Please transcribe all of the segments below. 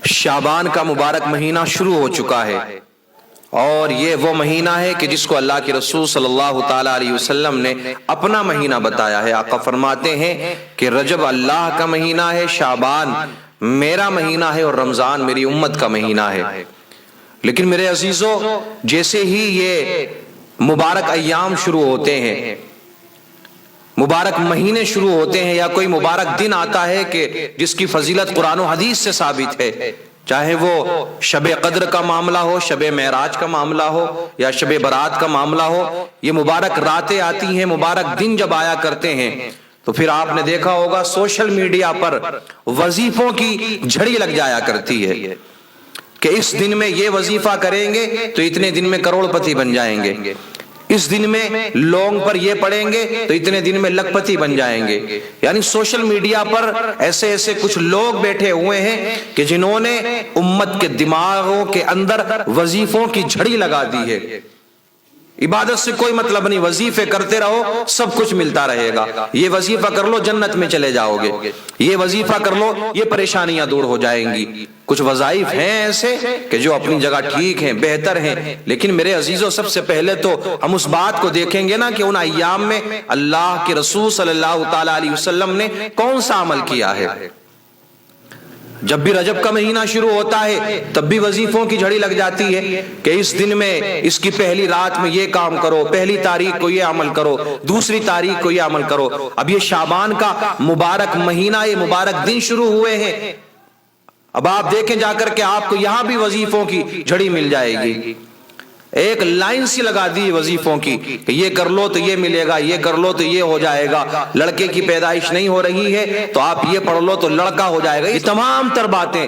شعبان کا مبارک مہینہ شروع ہو چکا ہے، اور یہ وہ مہینہ ہے کہ جس کو اللہ کے رسول صلی اللہ تعالیٰ علیہ وسلم نے اپنا مہینہ بتایا ہے۔ آقا فرماتے ہیں کہ رجب اللہ کا مہینہ ہے، شعبان میرا مہینہ ہے، اور رمضان میری امت کا مہینہ ہے۔ لیکن میرے عزیزو، جیسے ہی یہ مبارک ایام شروع ہوتے ہیں، مبارک مہینے شروع ہوتے ہیں، یا کوئی مبارک دن آتا ہے کہ جس کی فضیلت قرآن و حدیث سے ثابت ہے، چاہے وہ شب قدر کا معاملہ ہو، شب معراج کا معاملہ ہو، یا شب برات کا معاملہ ہو، یہ مبارک راتیں آتی ہیں، مبارک دن جب آیا کرتے ہیں، تو پھر آپ نے دیکھا ہوگا سوشل میڈیا پر وظیفوں کی جھڑی لگ جایا کرتی ہے کہ اس دن میں یہ وظیفہ کریں گے تو اتنے دن میں کروڑ پتی بن جائیں گے، اس دن میں لونگ پر یہ پڑھیں گے تو اتنے دن میں لکھ پتی بن جائیں گے۔ یعنی سوشل میڈیا پر ایسے کچھ لوگ بیٹھے ہوئے ہیں کہ جنہوں نے امت کے دماغوں کے اندر وظیفوں کی جھڑی لگا دی ہے۔ عبادت سے کوئی مطلب نہیں، وظیفے کرتے رہو، سب کچھ ملتا رہے گا۔ یہ وظیفہ کر لو، جنت میں چلے جاؤ گے، یہ وظیفہ کر لو، یہ پریشانیاں دور ہو جائیں گی۔ کچھ وظائف ہیں ایسے کہ جو اپنی جگہ ٹھیک ہیں، بہتر ہیں، لیکن میرے عزیزوں، سب سے پہلے تو ہم اس بات کو دیکھیں گے نا کہ ان ایام میں اللہ کے رسول صلی اللہ تعالیٰ علیہ وسلم نے کون سا عمل کیا ہے۔ جب بھی رجب کا مہینہ شروع ہوتا ہے تب بھی وظیفوں کی جھڑی لگ جاتی ہے کہ اس دن میں، اس کی پہلی رات میں یہ کام کرو، پہلی تاریخ کو یہ عمل کرو، دوسری تاریخ کو یہ عمل کرو۔ اب یہ شعبان کا مبارک مہینہ، یہ مبارک دن شروع ہوئے ہیں، اب آپ دیکھیں جا کر کے آپ کو یہاں بھی وظیفوں کی جھڑی مل جائے گی۔ ایک لائن سی لگا دی وظیفوں کی کہ یہ کر لو تو یہ ملے گا، یہ کر لو تو یہ ہو جائے گا، لڑکے کی پیدائش نہیں ہو رہی ہے تو آپ یہ پڑھ لو تو لڑکا ہو جائے گا۔ یہ تمام تر باتیں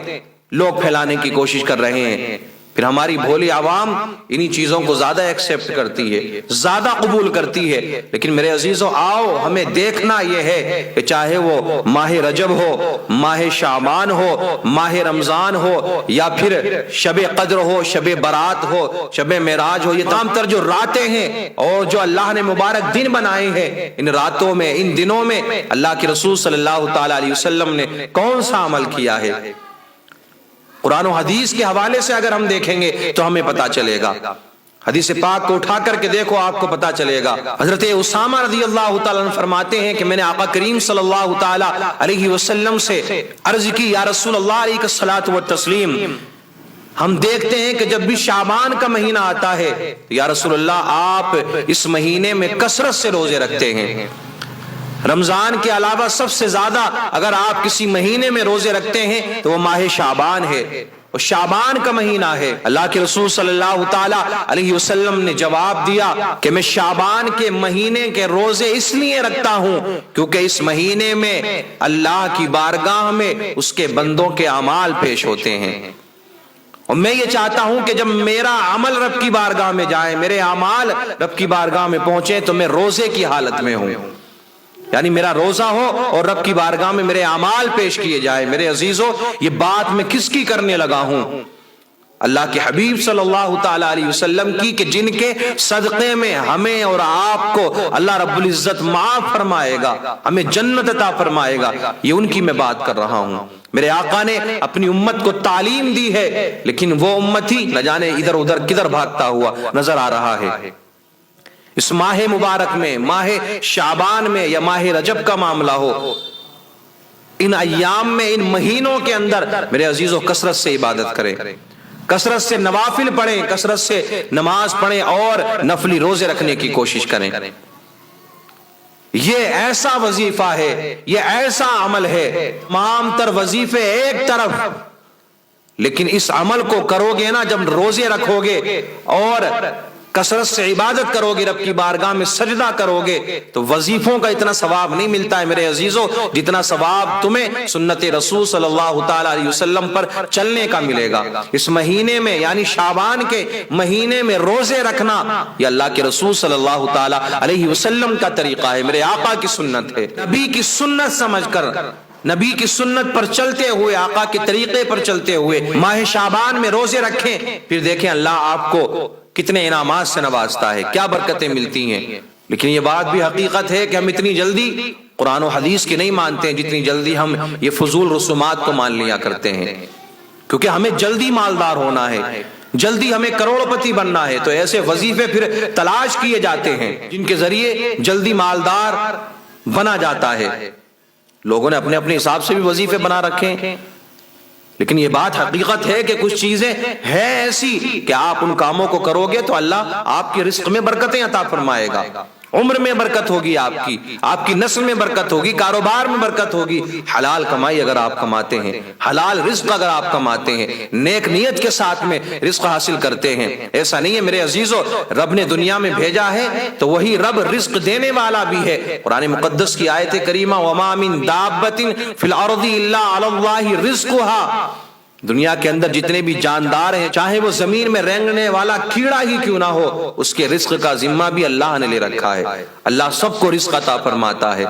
لوگ پھیلانے کی کوشش کر رہے ہیں، پھر ہماری بھولی عوام انہی چیزوں کو زیادہ ایکسپٹ کرتی ہے، زیادہ قبول کرتی ہے۔ لیکن میرے عزیزوں، آؤ ہمیں دیکھنا یہ ہے کہ چاہے وہ ماہ رجب ہو، ماہ شعبان ہو، ماہ رمضان ہو، یا پھر شب قدر ہو، شب برات ہو، شب معراج ہو، یہ تمام تر جو راتیں ہیں اور جو اللہ نے مبارک دن بنائے ہیں، ان راتوں میں، ان دنوں میں اللہ کے رسول صلی اللہ تعالیٰ علیہ وسلم نے کون سا عمل کیا ہے۔ قرآن و حدیث کے حوالے سے اگر ہم دیکھیں گے تو ہمیں پتا چلے گا۔ حدیث پاک کو اٹھا کر کے دیکھو، آپ کو پتا چلے گا۔ حضرت اسامہ رضی اللہ تعالیٰ عنہ فرماتے ہیں کہ میں نے آقا کریم صلی اللہ تعالیٰ علیہ وسلم سے عرض کی، یا رسول اللہ علیہ الصلوۃ والتسلیم، ہم دیکھتے ہیں کہ جب بھی شعبان کا مہینہ آتا ہے تو یا رسول اللہ آپ اس مہینے میں کثرت سے روزے رکھتے ہیں، رمضان کے علاوہ سب سے زیادہ اگر آپ کسی مہینے میں روزے رکھتے ہیں تو وہ ماہ شعبان ہے، اور شعبان کا مہینہ ہے۔ اللہ کے رسول صلی اللہ تعالیٰ علیہ وسلم نے جواب دیا کہ میں شعبان کے مہینے کے روزے اس لیے رکھتا ہوں کیونکہ اس مہینے میں اللہ کی بارگاہ میں اس کے بندوں کے اعمال پیش ہوتے ہیں، اور میں یہ چاہتا ہوں کہ جب میرا عمل رب کی بارگاہ میں جائے، میرے اعمال رب کی بارگاہ میں پہنچے تو میں روزے کی حالت میں ہوں، یعنی میرا روزہ ہو اور رب کی بارگاہ میں میرے اعمال پیش کیے جائے۔ میرے عزیزوں، یہ بات میں کس کی کرنے لگا ہوں؟ اللہ کے حبیب صلی اللہ تعالیٰ علیہ وسلم کی، کہ جن کے صدقے میں ہمیں اور آپ کو اللہ رب العزت معاف فرمائے گا، ہمیں جنت عطا فرمائے گا، یہ ان کی میں بات کر رہا ہوں۔ میرے آقا نے اپنی امت کو تعلیم دی ہے، لیکن وہ امتی نہ جانے ادھر ادھر کدھر بھاگتا ہوا نظر آ رہا ہے۔ اس ماہ مبارک میں، ماہ شعبان میں یا ماہ رجب کا معاملہ ہو، ان ایام میں، ان مہینوں کے اندر میرے عزیزوں کثرت سے عبادت کریں، کثرت سے نوافل پڑھیں، کثرت سے نماز پڑھیں اور نفلی روزے رکھنے کی کوشش کریں۔ یہ ایسا وظیفہ ہے، یہ ایسا عمل ہے، تمام تر وظیفے ایک طرف، لیکن اس عمل کو کرو گے نا، جب روزے رکھو گے اور کثرت سے عبادت کرو گے، رب کی بارگاہ میں سجدہ کرو گے، تو وظیفوں کا اتنا ثواب نہیں ملتا ہے میرے عزیزوں جتنا ثواب تمہیں سنت رسول صلی اللہ تعالیٰ علیہ وسلم پر چلنے کا ملے گا۔ اس مہینے میں یعنی شعبان کے مہینے میں روزے رکھنا یہ اللہ کے رسول صلی اللہ تعالیٰ علیہ وسلم کا طریقہ ہے، میرے آقا کی سنت ہے۔ نبی کی سنت سمجھ کر، نبی کی سنت پر چلتے ہوئے، آقا کے طریقے پر چلتے ہوئے ماہ شعبان میں روزے رکھیں، پھر دیکھیں اللہ آپ کو کتنے انعامات سے نوازتا ہے، کیا برکتیں ملتی ہیں۔ لیکن یہ بات بھی حقیقت ہے کہ ہم اتنی جلدی قرآن و حدیث کی نہیں مانتے ہیں جتنی جلدی ہم یہ فضول رسومات کو مان لیا کرتے ہیں۔ کیونکہ ہمیں جلدی مالدار ہونا ہے، جلدی ہمیں کروڑپتی بننا ہے، تو ایسے وظیفے پھر تلاش کیے جاتے ہیں جن کے ذریعے جلدی مالدار بنا جاتا ہے۔ لوگوں نے اپنے اپنے حساب سے بھی وظیفے بنا رکھے ہیں، لیکن یہ بات حقیقت ہے کہ کچھ چیزیں ہیں ایسی کہ آپ ان کاموں کو کرو گے تو اللہ آپ کے رزق میں برکتیں عطا فرمائے گا، عمر میں برکت ہوگی، آپ کی نسل میں برکت ہوگی، کاروبار میں برکت ہوگی۔ حلال کمائی اگر آپ کماتے ہیں، حلال رزق اگر آپ کماتے ہیں، نیک نیت کے ساتھ میں رزق حاصل کرتے ہیں، ایسا نہیں ہے میرے عزیزو، رب نے دنیا میں بھیجا ہے تو وہی رب رزق دینے والا بھی ہے۔ قرآن مقدس کی آیت کریمہ وَمَا مِن دَابَّةٍ فِي الْأَرْضِ إِلَّا عَلَى اللَّهِ رِزْقُهَا، دنیا کے اندر جتنے بھی جاندار ہیں، چاہے وہ زمین میں رینگنے والا کیڑا ہی کیوں نہ ہو، اس کے رزق کا ذمہ بھی اللہ نے لے رکھا ہے۔ اللہ سب کو رزق عطا فرماتا ہے،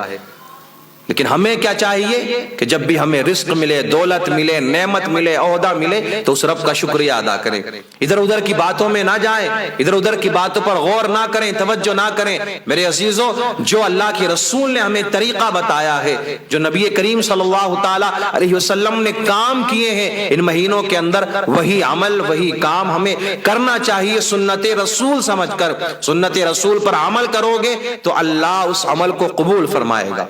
لیکن ہمیں کیا چاہیے کہ جب بھی ہمیں رزق ملے، دولت ملے، نعمت ملے، عہدہ ملے تو اس رب کا شکریہ ادا کریں، ادھر ادھر کی باتوں میں نہ جائیں، ادھر ادھر کی باتوں پر غور نہ کریں، توجہ نہ کریں۔ میرے عزیزو، جو اللہ کے رسول نے ہمیں طریقہ بتایا ہے، جو نبی کریم صلی اللہ تعالی علیہ وسلم نے کام کیے ہیں ان مہینوں کے اندر، وہی عمل وہی کام ہمیں کرنا چاہیے، سنت رسول سمجھ کر۔ سنت رسول پر عمل کرو گے تو اللہ اس عمل کو قبول فرمائے گا۔